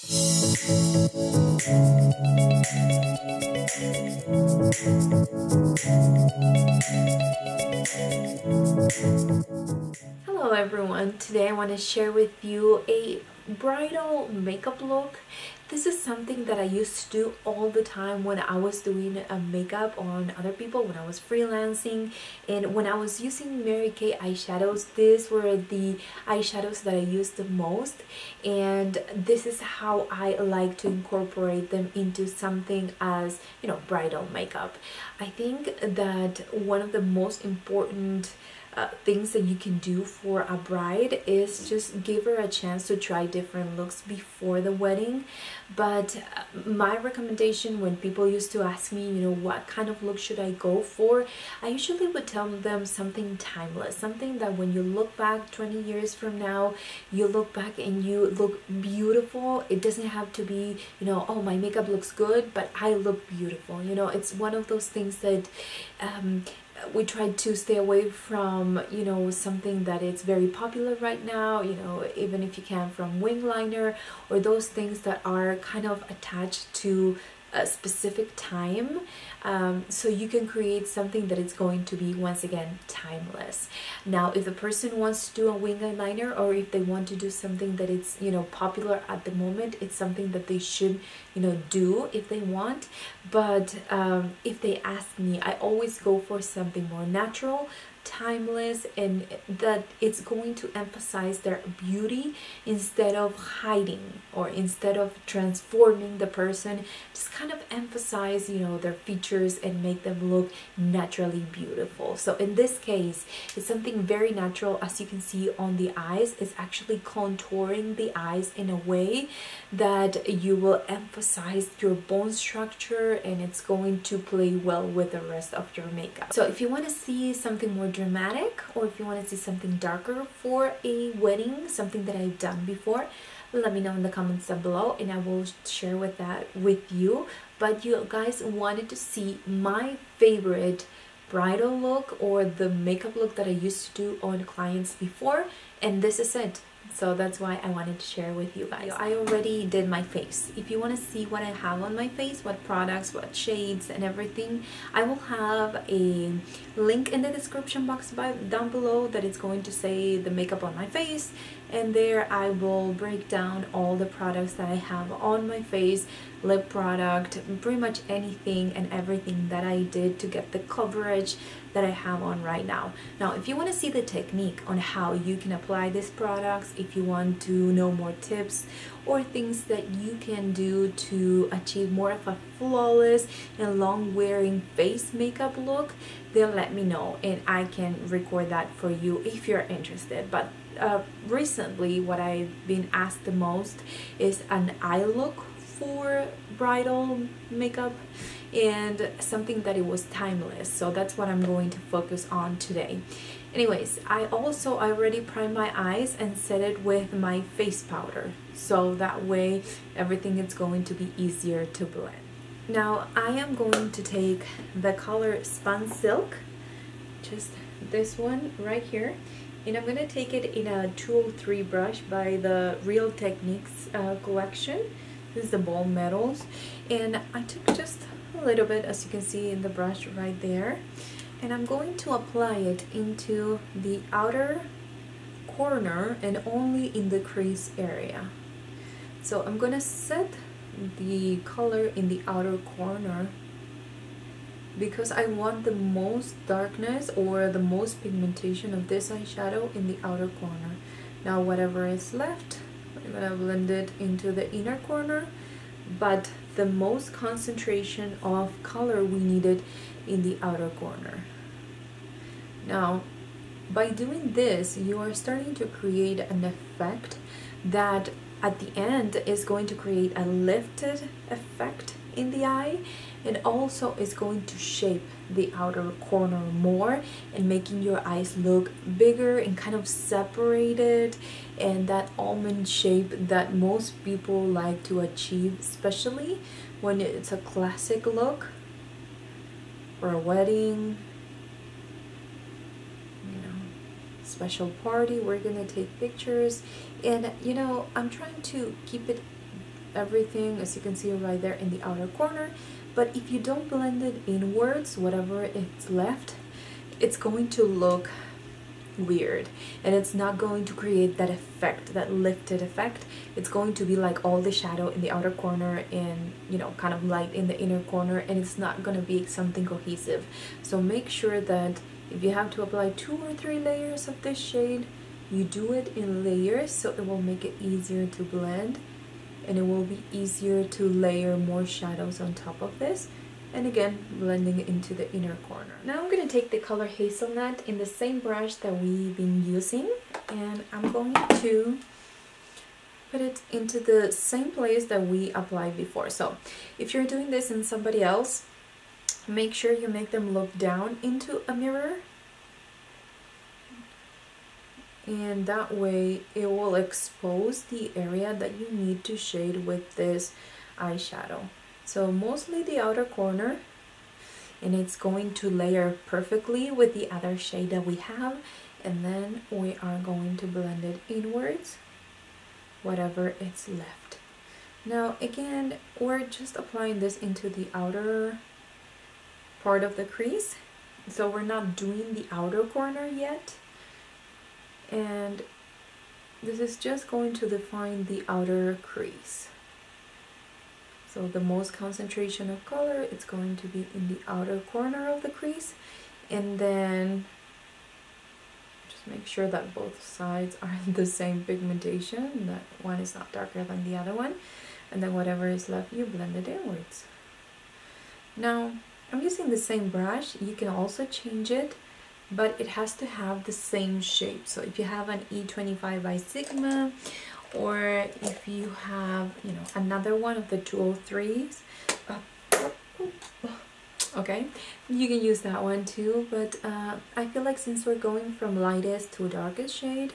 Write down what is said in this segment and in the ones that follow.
Hello everyone, today I want to share with you a bridal makeup look. This is something that I used to do all the time when I was doing makeup on other people, when I was freelancing, and when I was using Mary Kay eyeshadows. These were the eyeshadows that I used the most, and this is how I like to incorporate them into something as, you know, bridal makeup. I think that one of the most important things that you can do for a bride is just give her a chance to try different looks before the wedding. But my recommendation, when people used to ask me, you know, what kind of look should I go for, I usually would tell them something timeless, something that when you look back 20 years from now, you look back and you look beautiful. It doesn't have to be, you know, oh, my makeup looks good, but I look beautiful. You know, it's one of those things that we try to stay away from, you know, something that is very popular right now, you know, even if you can, from wing liner or those things that are kind of attached to a specific time, so you can create something that is going to be, once again, timeless. Now, if the person wants to do a wing eyeliner, or if they want to do something that is, you know, popular at the moment, it's something that they should, you know, do if they want. But if they ask me, I always go for something more natural, timeless, and that it's going to emphasize their beauty instead of hiding or instead of transforming the person. Just kind of emphasize, you know, their features and make them look naturally beautiful. So in this case, it's something very natural. As you can see on the eyes, it's actually contouring the eyes in a way that you will emphasize your bone structure, and it's going to play well with the rest of your makeup. So if you want to see something more dramatic, or if you want to see something darker for a wedding, something that I've done before, let me know in the comments down below and I will share that with you. But you guys wanted to see my favorite bridal look, or the makeup look that I used to do on clients before, and this is it. So that's why I wanted to share with you guys. I already did my face. If you want to see what I have on my face, what products, what shades and everything, I will have a link in the description box down below that is going to say the makeup on my face, and there I will break down all the products that I have on my face, lip product, pretty much anything and everything that I did to get the coverage that I have on right now. Now, if you want to see the technique on how you can apply these products, if you want to know more tips or things that you can do to achieve more of a flawless and long wearing face makeup look, then let me know and I can record that for you if you're interested. But recently what I've been asked the most is an eye look for bridal makeup, and something that it was timeless. So that's what I'm going to focus on today. Anyways, I already primed my eyes and set it with my face powder, so that way everything is going to be easier to blend. Now I am going to take the color Spun Silk, just this one right here, and I'm going to take it in a 203 brush by the Real Techniques collection. This is the Ball Metals, and I took just a little bit, as you can see in the brush right there, and I'm going to apply it into the outer corner and only in the crease area. So I'm going to set the color in the outer corner because I want the most darkness or the most pigmentation of this eyeshadow in the outer corner. Now whatever is left, I'm going to blend it into the inner corner, but the most concentration of color we needed in the outer corner. Now, by doing this, you are starting to create an effect that at the end is going to create a lifted effect in the eye, and also is going to shape the outer corner more and making your eyes look bigger and kind of separated, and that almond shape that most people like to achieve, especially when it's a classic look for a wedding, you know, special party. We're gonna take pictures, and you know, I'm trying to keep it everything, as you can see right there in the outer corner. But if you don't blend it inwards, whatever it's left, it's going to look weird, and it's not going to create that effect, that lifted effect. It's going to be like all the shadow in the outer corner and, you know, kind of light in the inner corner, and it's not going to be something cohesive. So make sure that if you have to apply 2 or 3 layers of this shade, you do it in layers, so it will make it easier to blend, and it will be easier to layer more shadows on top of this. And again, blending it into the inner corner. Now I'm going to take the color Hazelnut in the same brush that we've been using, and I'm going to put it into the same place that we applied before. So if you're doing this in somebody else, make sure you make them look down into a mirror, and that way it will expose the area that you need to shade with this eyeshadow. So mostly the outer corner, and it's going to layer perfectly with the other shade that we have, and then we are going to blend it inwards, whatever it's left. Now again, we're just applying this into the outer part of the crease, so we're not doing the outer corner yet, and this is just going to define the outer crease. So the most concentration of color, it's going to be in the outer corner of the crease, and then just make sure that both sides are the same pigmentation, that one is not darker than the other one, and then whatever is left, you blend it inwards. Now I'm using the same brush. You can also change it, but it has to have the same shape. So if you have an E25 by Sigma, or if you have, you know, another one of the 203s, okay, you can use that one too. But I feel like since we're going from lightest to darkest shade,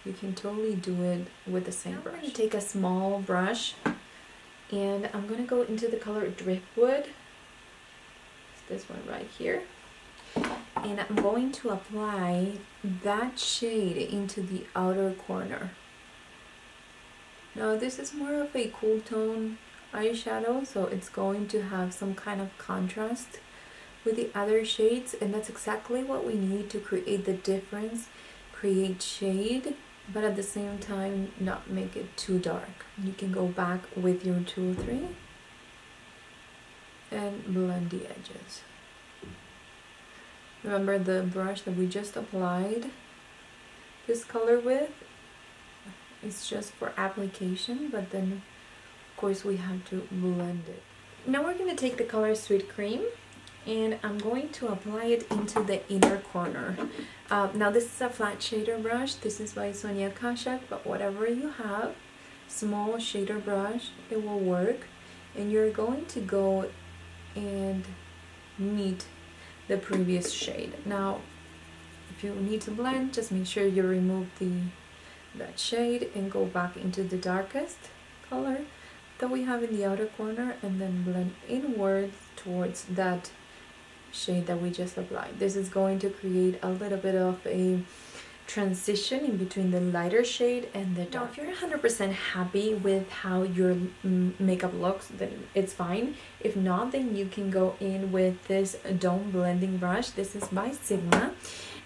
you can totally do it with the same brush. I'm going to take a small brush, and I'm going to go into the color Driftwood. It's this one right here. And I'm going to apply that shade into the outer corner. Now this is more of a cool tone eyeshadow, so it's going to have some kind of contrast with the other shades, and that's exactly what we need to create the difference, create shade, but at the same time not make it too dark. You can go back with your 203 and blend the edges. Remember the brush that we just applied this color with? It's just for application, but then of course we have to blend it. Now we're going to take the color Sweet Cream, and I'm going to apply it into the inner corner. Now this is a flat shader brush. This is by Sonia Kashak, but whatever you have, small shader brush, it will work. And you're going to go and meet the previous shade. Now if you need to blend, just make sure you remove that shade and go back into the darkest color that we have in the outer corner, and then blend inwards towards that shade that we just applied. This is going to create a little bit of a transition in between the lighter shade and the dark. Now, if you're 100% happy with how your makeup looks, then it's fine. If not, then you can go in with this Dome blending brush. This is by Sigma,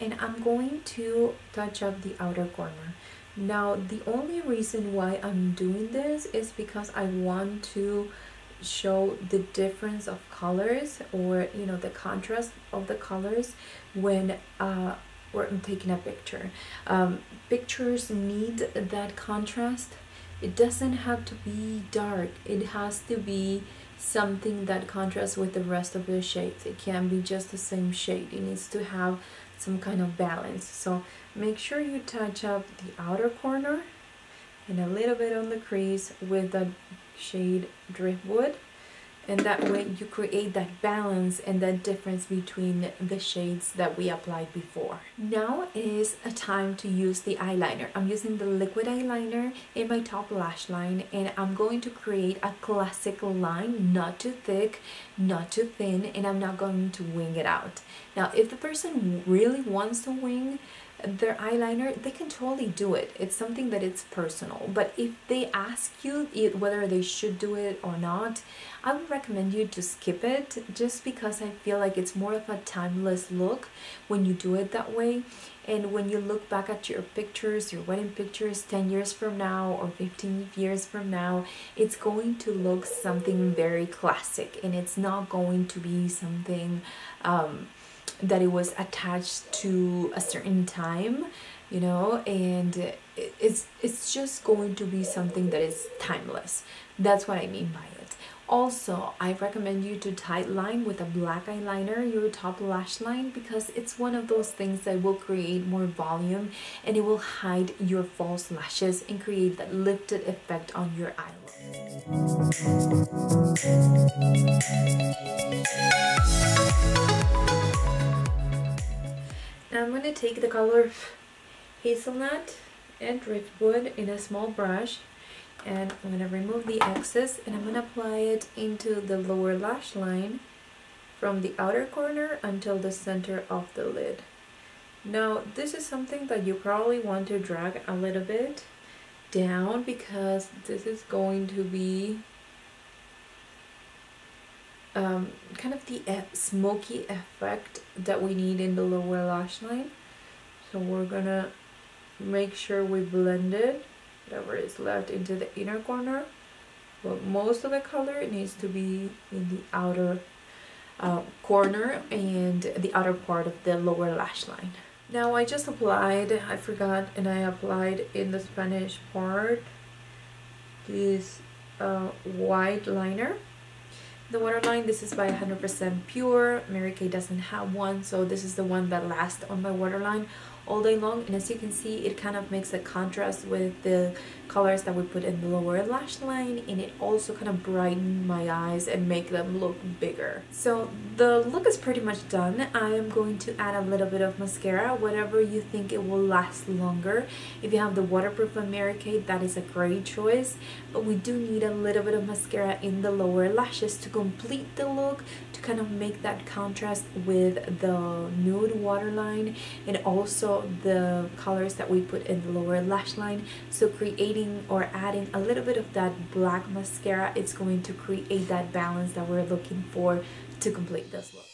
and I'm going to touch up the outer corner. Now the only reason why I'm doing this is because I want to show the difference of colors, or you know, the contrast of the colors when we're taking a picture. Pictures need that contrast. It doesn't have to be dark, it has to be something that contrasts with the rest of the shades. It can't be just the same shade, it needs to have some kind of balance. So make sure you touch up the outer corner and a little bit on the crease with the shade Driftwood, and that way you create that balance and that difference between the shades that we applied before. Now is a time to use the eyeliner. I'm using the liquid eyeliner in my top lash line, and I'm going to create a classic line, not too thick, not too thin, and I'm not going to wing it out. Now if the person really wants to wing their eyeliner, they can totally do it. It's something that it's personal. But if they ask you whether they should do it or not, I would recommend you to skip it, just because I feel like it's more of a timeless look when you do it that way. And when you look back at your pictures, your wedding pictures 10 years from now or 15 years from now, it's going to look something very classic, and it's not going to be something that it was attached to a certain time, you know, and it's just going to be something that is timeless. That's what I mean by it. Also, I recommend you to tight line with a black eyeliner your top lash line, because it's one of those things that will create more volume and it will hide your false lashes and create that lifted effect on your eyelid. Now I'm going to take the color Hazelnut and Driftwood in a small brush, and I'm going to remove the excess, and I'm going to apply it into the lower lash line from the outer corner until the center of the lid. Now this is something that you probably want to drag a little bit down, because this is going to be kind of the smoky effect that we need in the lower lash line. So we're gonna make sure we blend it, whatever is left, into the inner corner, but most of the color needs to be in the outer corner and the outer part of the lower lash line. Now I just applied, I forgot, and I applied in the Spanish part this white liner. The waterline, this is by 100% Pure. Mary Kay doesn't have one, so this is the one that lasts on my waterline all day long. And as you can see, it kind of makes a contrast with the colors that we put in the lower lash line, and it also kind of brighten my eyes and make them look bigger. So the look is pretty much done. I am going to add a little bit of mascara, whatever you think it will last longer. If you have the waterproof from Mary Kay, that is a great choice, but we do need a little bit of mascara in the lower lashes to complete the look, to kind of make that contrast with the nude waterline and also the colors that we put in the lower lash line. So creating or adding a little bit of that black mascara, it's going to create that balance that we're looking for to complete this look.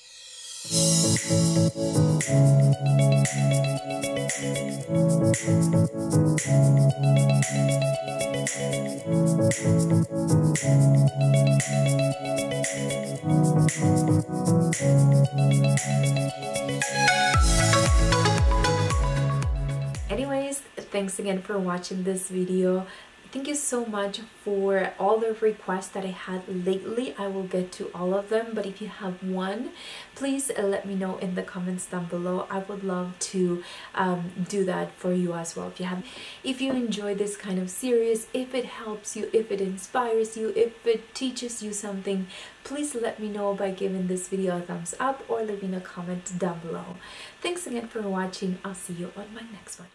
Anyways, thanks again for watching this video. Thank you so much for all the requests that I had lately. I will get to all of them, but if you have one, please let me know in the comments down below. I would love to do that for you as well. If you enjoy this kind of series, if it helps you, if it inspires you, if it teaches you something, please let me know by giving this video a thumbs up or leaving a comment down below. Thanks again for watching. I'll see you on my next one.